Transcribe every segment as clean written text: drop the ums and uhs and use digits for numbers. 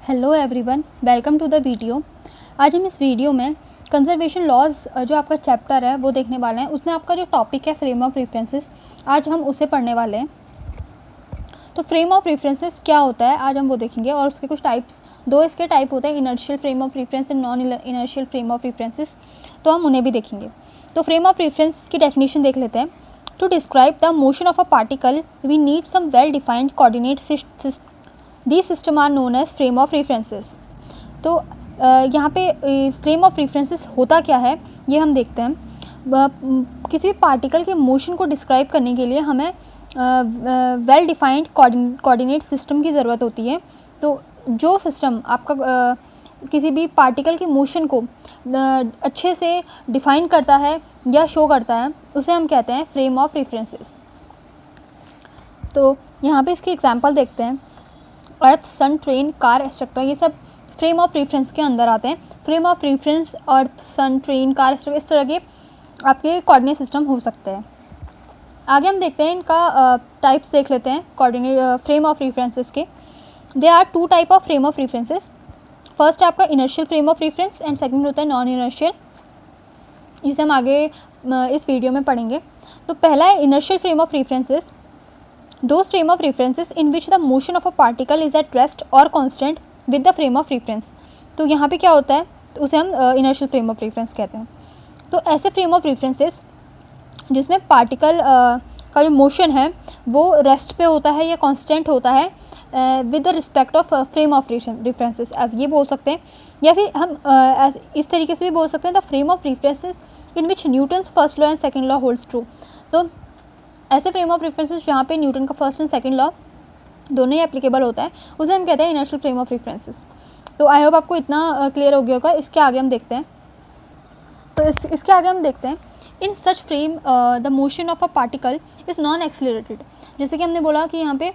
Hello everyone, welcome to the video. आज हम इस वीडियो में कंजर्वेशन लॉज जो आपका चैप्टर है वो देखने वाले हैं। उसमें आपका जो टॉपिक है फ्रेम ऑफ रेफरेंसेस, आज हम उसे पढ़ने वाले हैं। तो फ्रेम ऑफ रेफरेंसेस क्या होता है आज हम वो देखेंगे, और उसके कुछ टाइप्स, दो इसके टाइप होते हैं, inertial frame of reference and non inertial frame of references, तो हम उन्हें भी देखेंगे। तो फ्रेम ऑफ रेफरेंस की डेफिनेशन देख लेते हैं। To describe the motion of a particle we need some well defined coordinate system. The system are known as frame of references. तो यहाँ पे फ्रेम ऑफ रेफरेंसेस होता क्या है ये हम देखते हैं। किसी भी पार्टिकल के मोशन को डिस्क्राइब करने के लिए हमें वेल डिफाइंड कोऑर्डिनेट सिस्टम की ज़रूरत होती है। तो जो सिस्टम आपका किसी भी पार्टिकल के मोशन को अच्छे से डिफाइन करता है या शो करता है, उसे हम कहते हैं फ्रेम ऑफ रेफरेंसेस। तो यहाँ पे इसकी एग्जांपल देखते हैं। Earth, sun, train, car, etcetera, ये सब फ्रेम ऑफ रेफरेंस के अंदर आते हैं। Frame of reference earth, sun, train, car, etcetera, इस तरह के आपके कोऑर्डिनेट सिस्टम हो सकते हैं। आगे हम देखते हैं इनका टाइप्स देख लेते हैं कोऑर्डिनेट फ्रेम ऑफ रेफरेंसेस के। They are two type of frame of references. First है आपका inertial frame of reference and second होता है नॉन इनर्शियल, जिसे हम आगे इस वीडियो में पढ़ेंगे। तो पहला है inertial frame of references. Those frame of references in which the motion of a particle is at rest or constant with the frame of reference। तो यहाँ पे क्या होता है, तो उसे हम inertial frame of reference कहते हैं। तो ऐसे frame of references जिसमें पार्टिकल का जो मोशन है वो रेस्ट पे होता है या कांस्टेंट होता है with the respect of frame of references, as ये बोल सकते हैं, या फिर हम इस तरीके से भी बोल सकते हैं the frame of references in which Newton's first law and second law holds true. तो ऐसे फ्रेम ऑफ रेफरेंसेस जहाँ पे न्यूटन का फर्स्ट एंड सेकंड लॉ दोनों ही एप्लीकेबल होता है, उसे हम कहते हैं इनर्शियल फ्रेम ऑफ रेफरेंसेस। तो आई होप आपको इतना क्लियर हो गया होगा। इसके आगे हम देखते हैं। तो इसके आगे हम देखते हैं in such frame the motion of a particle is non accelerated. जैसे कि हमने बोला कि यहाँ पे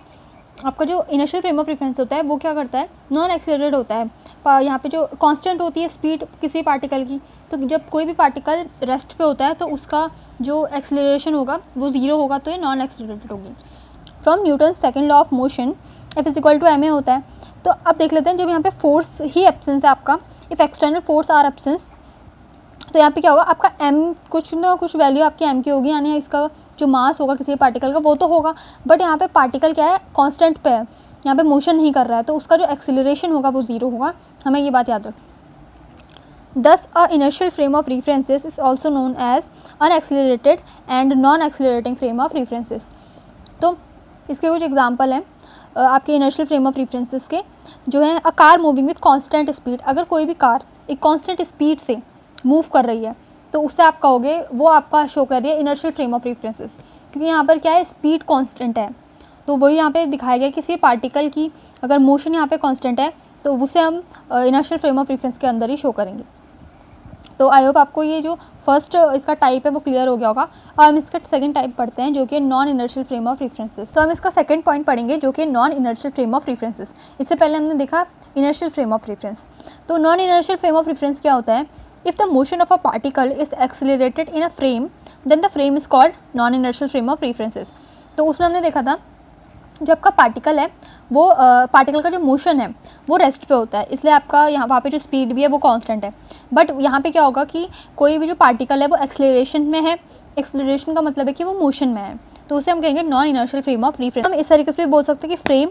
आपका जो इनर्शियल फ्रेम ऑफ रेफरेंस होता है वो क्या करता है, नॉन एक्सीलरेटेड होता है। यहाँ पे जो कांस्टेंट होती है स्पीड किसी भी पार्टिकल की, तो जब कोई भी पार्टिकल रेस्ट पे होता है तो उसका जो एक्सीलरेशन होगा वो ज़ीरो होगा, तो ये नॉन एक्सीलरेटेड होगी। From Newton second law of motion F is equal to ma होता है। तो अब देख लेते हैं, जब यहाँ पे फोर्स ही एब्सेंस है आपका, if external force are absence, तो यहाँ पे क्या होगा, आपका m कुछ ना कुछ वैल्यू आपकी m की होगी, यानी इसका जो मास होगा किसी पार्टिकल का वो तो होगा, बट यहाँ पे पार्टिकल क्या है, कांस्टेंट पे है, यहाँ पे मोशन नहीं कर रहा है, तो उसका जो एक्सीलरेशन होगा वो ज़ीरो होगा। हमें ये बात याद रखनी। Thus a inertial frame of references is also known as unaccelerated and non accelerating frame of references. तो इसके कुछ एग्जांपल हैं आपके इनर्शियल फ्रेम ऑफ रेफरेंसेस के, जो है a car moving with constant speed. अगर कोई भी कार एक कांस्टेंट स्पीड से मूव कर रही है तो उससे आप कहोगे वो आपका शो कर रही है इनर्शियल फ्रेम ऑफ रेफरेंसेस, क्योंकि यहाँ पर क्या है, स्पीड कांस्टेंट है। तो वही यहाँ पे दिखाया गया किसी पार्टिकल की अगर मोशन यहाँ पे कांस्टेंट है तो उसे हम इनर्शियल फ्रेम ऑफ रेफरेंस के अंदर ही शो करेंगे। तो आई होप आपको ये जो फर्स्ट इसका टाइप है वो क्लियर हो गया होगा। अब हम इसका सेकंड टाइप पढ़ते हैं जो कि non inertial frame of references. तो हम इसका सेकंड पॉइंट पढ़ेंगे जो कि non inertial frame of references. इससे पहले हमने देखा इनर्शियल फ्रेम ऑफ रेफरेंस। तो non inertial frame of reference क्या होता है, if the motion of a particle is accelerated in a frame then the frame is called non inertial frame of references। तो उसमें हमने देखा था जो आपका पार्टिकल है वो पार्टिकल का जो मोशन है वो रेस्ट पे होता है, इसलिए आपका यहाँ वहाँ पे जो स्पीड भी है वो कांस्टेंट है। बट यहाँ पे क्या होगा कि कोई भी जो पार्टिकल है वो एक्सेलरेशन में है, एक्सेलरेशन का मतलब है कि वो मोशन में है, तो उसे हम कहेंगे non inertial frame of reference. हम इस तरीके से भी बोल सकते हैं कि frame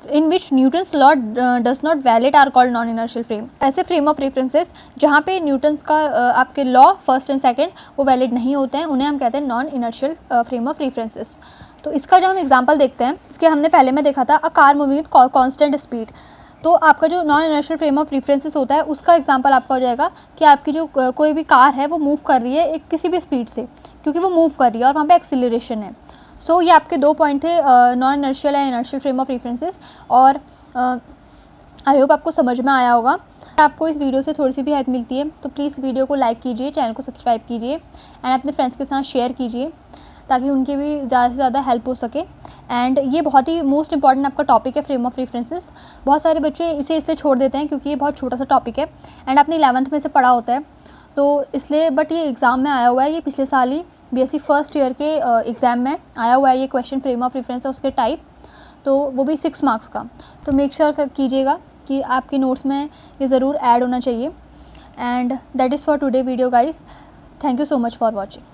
in which Newton's law does not valid are called non inertial frame. ऐसे फ्रेम ऑफ रेफरेंसेस जहाँ पे न्यूटन्स का आपके लॉ फर्स्ट एंड सेकंड वो वैलिड नहीं होते हैं, उन्हें हम कहते हैं non inertial frame of references. तो इसका जब हम एग्जांपल देखते हैं, इसके हमने पहले में देखा था a car moving with constant speed. तो आपका जो non inertial frame of references होता है उसका एग्जांपल आपका हो जाएगा कि आपकी जो कोई भी कार है वो मूव कर रही है एक किसी भी स्पीड से, क्योंकि वो मूव कर रही है और वहाँ पे एक्सीलरेशन है। सो ये आपके दो पॉइंट थे, non inertial and inertial frame of references. और आई होप आपको समझ में आया होगा। आपको इस वीडियो से थोड़ी सी भी हेल्प मिलती है तो प्लीज़ वीडियो को लाइक कीजिए, चैनल को सब्सक्राइब कीजिए एंड अपने फ्रेंड्स के साथ शेयर कीजिए ताकि उनकी भी ज़्यादा से ज़्यादा हेल्प हो सके। एंड ये बहुत ही मोस्ट इंपॉर्टेंट आपका टॉपिक है फ्रेम ऑफ रेफरेंसेस। बहुत सारे बच्चे इसे इसलिए छोड़ देते हैं क्योंकि ये बहुत छोटा सा टॉपिक है एंड आपने 11th में से पढ़ा होता है तो इसलिए, बट ये एग्ज़ाम में आया हुआ है, ये पिछले साल ही BSc फर्स्ट ईयर के एग्ज़ाम में आया हुआ है ये क्वेश्चन, फ्रेम ऑफ रेफरेंस है उसके टाइप, तो वो भी 6 मार्क्स का। तो मेक श्योर कीजिएगा कि आपके नोट्स में ये ज़रूर ऐड होना चाहिए। And that is for today video guys. Thank you so much for watching.